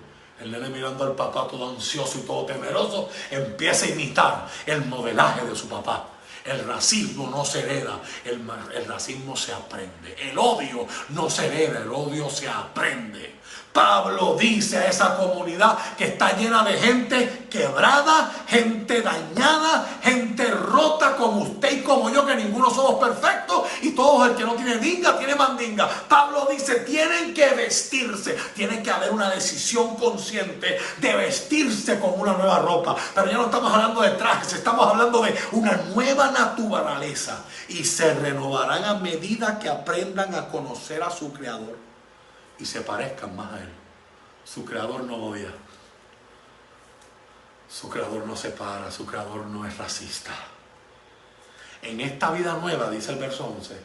el nene mirando al papá todo ansioso y todo temeroso, empieza a imitar el modelaje de su papá. El racismo no se hereda, el racismo se aprende. El odio no se hereda, el odio se aprende. Pablo dice a esa comunidad que está llena de gente quebrada, gente dañada, gente rota como usted y como yo, que ninguno somos perfectos y todos, el que no tiene dinga tiene mandinga. Pablo dice: tienen que vestirse, tiene que haber una decisión consciente de vestirse con una nueva ropa. Pero ya no estamos hablando de trajes, estamos hablando de una nueva naturaleza, y se renovarán a medida que aprendan a conocer a su Creador y se parezcan más a él. Su Creador no odia. Su creador no separa, su creador no es racista. En esta vida nueva, dice el verso 11,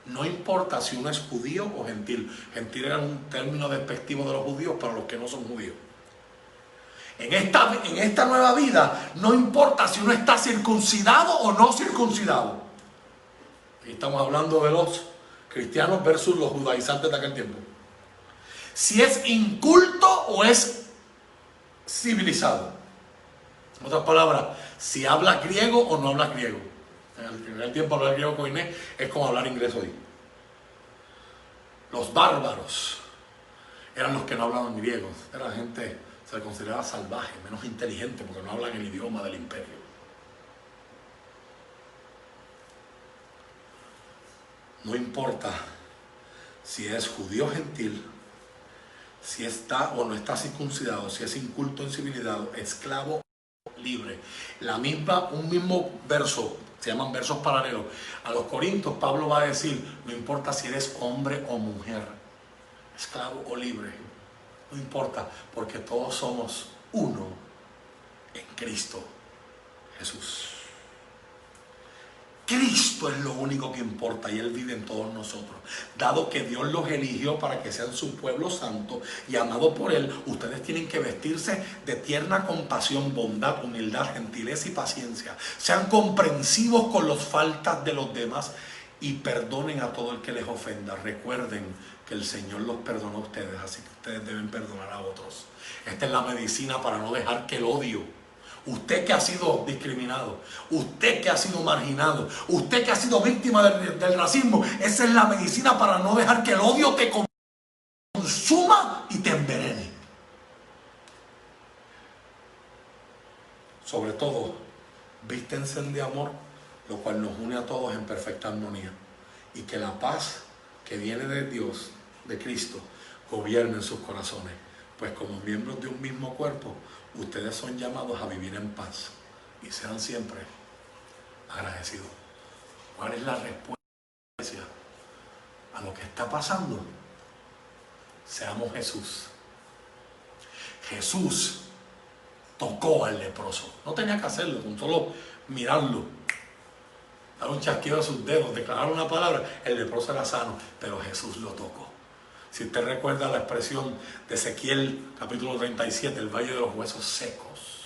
no importa si uno es judío o gentil. Gentil era un término despectivo de los judíos para los que no son judíos. En esta nueva vida, no importa si uno está circuncidado o no circuncidado. Aquí estamos hablando de los cristianos versus los judaizantes de aquel tiempo. Si es inculto o es civilizado. En otras palabras, si habla griego o no habla griego. En el primer tiempo hablar griego con Inés es como hablar inglés hoy. Los bárbaros eran los que no hablaban griego. Era gente, se le consideraba salvaje, menos inteligente porque no hablan el idioma del imperio. No importa si es judío o gentil, si está o no está circuncidado, si es inculto o incivilizado, esclavo o libre. Un mismo verso, se llaman versos paralelos. A los Corintios Pablo va a decir, no importa si eres hombre o mujer, esclavo o libre, no importa, porque todos somos uno en Cristo Jesús. Cristo es lo único que importa y Él vive en todos nosotros. Dado que Dios los eligió para que sean su pueblo santo y amado por Él, ustedes tienen que vestirse de tierna compasión, bondad, humildad, gentileza y paciencia. Sean comprensivos con las faltas de los demás y perdonen a todo el que les ofenda. Recuerden que el Señor los perdonó a ustedes, así que ustedes deben perdonar a otros. Esta es la medicina para no dejar que el odio, usted que ha sido discriminado, usted que ha sido marginado, usted que ha sido víctima del racismo, esa es la medicina para no dejar que el odio te consuma y te envenene. Sobre todo, vístense de amor, lo cual nos une a todos en perfecta armonía. Y que la paz que viene de Dios, de Cristo, gobierne en sus corazones. Pues como miembros de un mismo cuerpo, ustedes son llamados a vivir en paz y sean siempre agradecidos. ¿Cuál es la respuesta a lo que está pasando? Seamos Jesús. Jesús tocó al leproso. No tenía que hacerlo, con solo mirarlo, dar un chasquido de sus dedos, declarar una palabra, el leproso era sano, pero Jesús lo tocó. Si usted recuerda la expresión de Ezequiel capítulo 37, el valle de los huesos secos,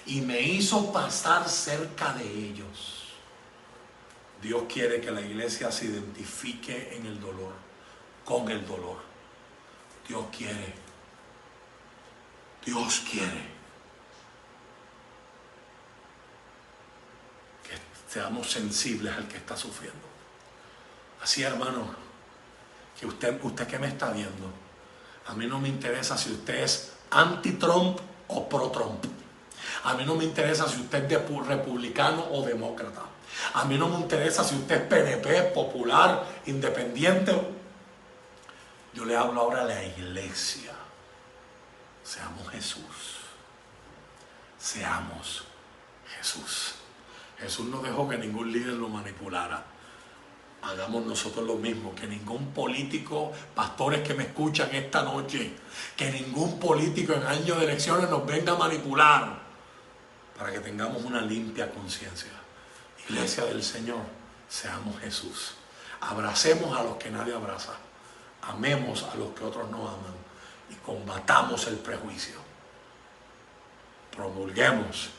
y me hizo pasar cerca de ellos. Dios quiere que la iglesia se identifique en el dolor, con el dolor. Dios quiere que seamos sensibles al que está sufriendo. Así, hermano, que usted que me está viendo, a mí no me interesa si usted es anti-Trump o pro-Trump. A mí no me interesa si usted es republicano o demócrata. A mí no me interesa si usted es PNP, popular, independiente. Yo le hablo ahora a la iglesia. Seamos Jesús. Seamos Jesús. Jesús no dejó que ningún líder lo manipulara. Hagamos nosotros lo mismo, que ningún político, pastores que me escuchan esta noche, que ningún político en años de elecciones nos venga a manipular, para que tengamos una limpia conciencia. Iglesia del Señor, seamos Jesús. Abracemos a los que nadie abraza, amemos a los que otros no aman y combatamos el prejuicio. Promulguemos,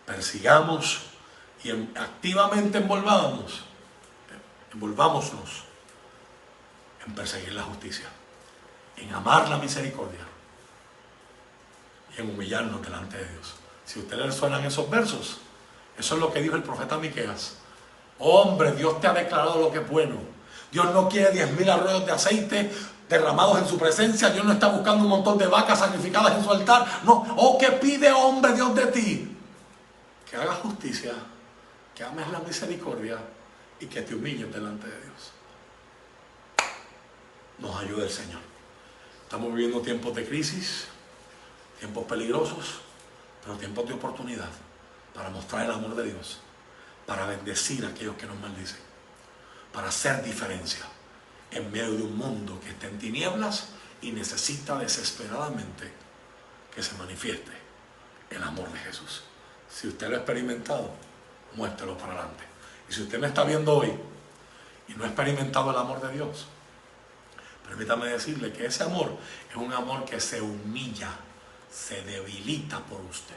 persigamos y activamente envolvámonos en perseguir la justicia, en amar la misericordia y en humillarnos delante de Dios. Si a ustedes les suenan esos versos, eso es lo que dijo el profeta Miqueas. Hombre, Dios te ha declarado lo que es bueno. Dios no quiere 10,000 arroyos de aceite derramados en su presencia. Dios no está buscando un montón de vacas sacrificadas en su altar. No, ¿qué pide, hombre, Dios de ti? Que hagas justicia, que ames la misericordia y que te humilles delante de Dios. Nos ayude el Señor. Estamos viviendo tiempos de crisis, tiempos peligrosos, pero tiempos de oportunidad para mostrar el amor de Dios, para bendecir a aquellos que nos maldicen, para hacer diferencia en medio de un mundo que está en tinieblas y necesita desesperadamente que se manifieste el amor de Jesús. Si usted lo ha experimentado, muéstrelo para adelante. Y si usted me está viendo hoy y no ha experimentado el amor de Dios, permítame decirle que ese amor es un amor que se humilla, se debilita por usted,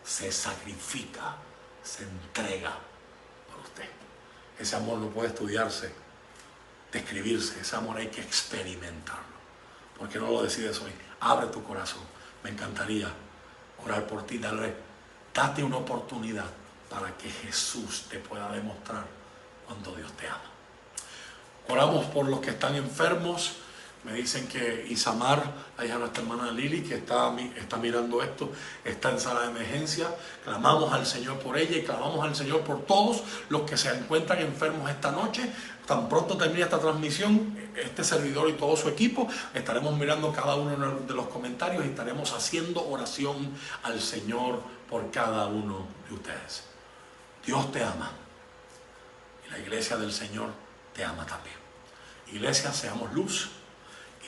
se sacrifica, se entrega por usted. Ese amor no puede estudiarse, describirse. Ese amor hay que experimentarlo. ¿Por qué no lo decides hoy? Abre tu corazón. Me encantaría orar por ti. Date una oportunidad para que Jesús te pueda demostrar cuánto Dios te ama. Oramos por los que están enfermos. Me dicen que Isamar, la hija de nuestra hermana Lili, que está mirando esto, está en sala de emergencia. Clamamos al Señor por ella y clamamos al Señor por todos los que se encuentran enfermos esta noche. Tan pronto termine esta transmisión, este servidor y todo su equipo estaremos mirando cada uno de los comentarios y estaremos haciendo oración al Señor por cada uno de ustedes. Dios te ama y la iglesia del Señor te ama también. Iglesia, seamos luz.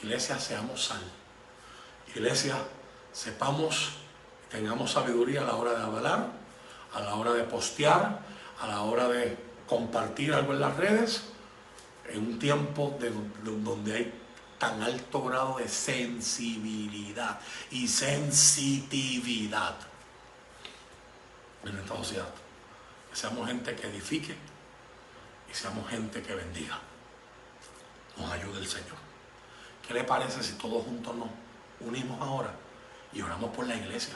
Iglesia, seamos sal. Iglesia, sepamos, tengamos sabiduría a la hora de hablar, a la hora de postear, a la hora de compartir algo en las redes, en un tiempo donde hay tan alto grado de sensibilidad y sensitividad en esta sociedad. Que seamos gente que edifique y seamos gente que bendiga. Nos ayude el Señor. ¿Qué le parece si todos juntos nos unimos ahora y oramos por la iglesia?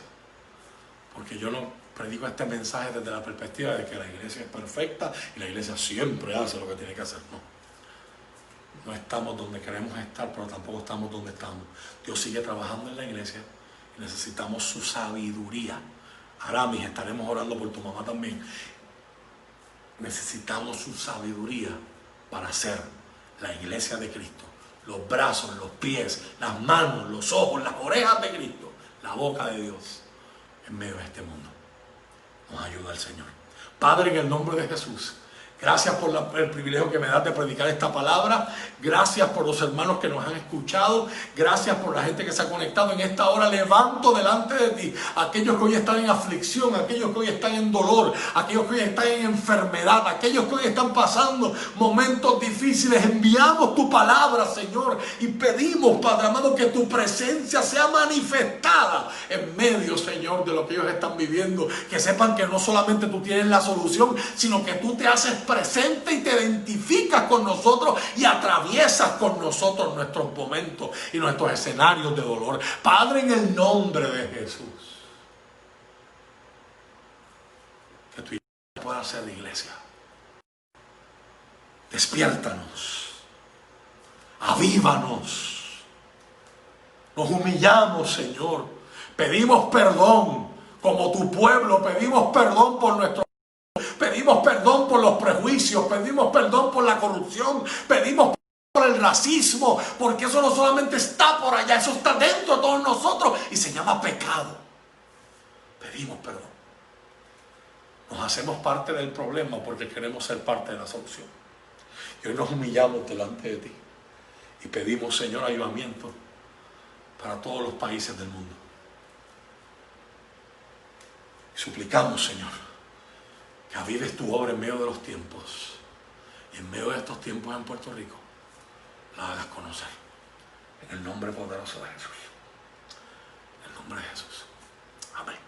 Porque yo no predico este mensaje desde la perspectiva de que la iglesia es perfecta y la iglesia siempre hace lo que tiene que hacer. No estamos donde queremos estar, pero tampoco estamos donde estamos. Dios sigue trabajando en la iglesia y necesitamos su sabiduría. Aramis, estaremos orando por tu mamá también. Necesitamos su sabiduría para ser la iglesia de Cristo. Los brazos, los pies, las manos, los ojos, las orejas de Cristo, la boca de Dios en medio de este mundo. Nos ayuda el Señor. Padre, en el nombre de Jesús, gracias por el privilegio que me das de predicar esta palabra. Gracias por los hermanos que nos han escuchado. Gracias por la gente que se ha conectado. En esta hora levanto delante de ti a aquellos que hoy están en aflicción, aquellos que hoy están en dolor, aquellos que hoy están en enfermedad, aquellos que hoy están pasando momentos difíciles. Enviamos tu palabra, Señor, y pedimos, Padre amado, que tu presencia sea manifestada en medio, Señor, de lo que ellos están viviendo. Que sepan que no solamente tú tienes la solución, sino que tú te haces presente y te identificas con nosotros y atraviesas con nosotros nuestros momentos y nuestros escenarios de dolor. Padre, en el nombre de Jesús, que tu iglesia pueda ser la iglesia. Despiértanos, avívanos, nos humillamos, Señor, pedimos perdón como tu pueblo, pedimos perdón por nuestro. Pedimos perdón por los prejuicios, pedimos perdón por la corrupción, pedimos perdón por el racismo, porque eso no solamente está por allá, eso está dentro de todos nosotros y se llama pecado. Pedimos perdón. Nos hacemos parte del problema porque queremos ser parte de la solución. Y hoy nos humillamos delante de ti y pedimos, Señor, avivamiento para todos los países del mundo. Y suplicamos, Señor, que avives tu obra en medio de los tiempos y en medio de estos tiempos en Puerto Rico la hagas conocer en el nombre poderoso de Jesús, en el nombre de Jesús, amén.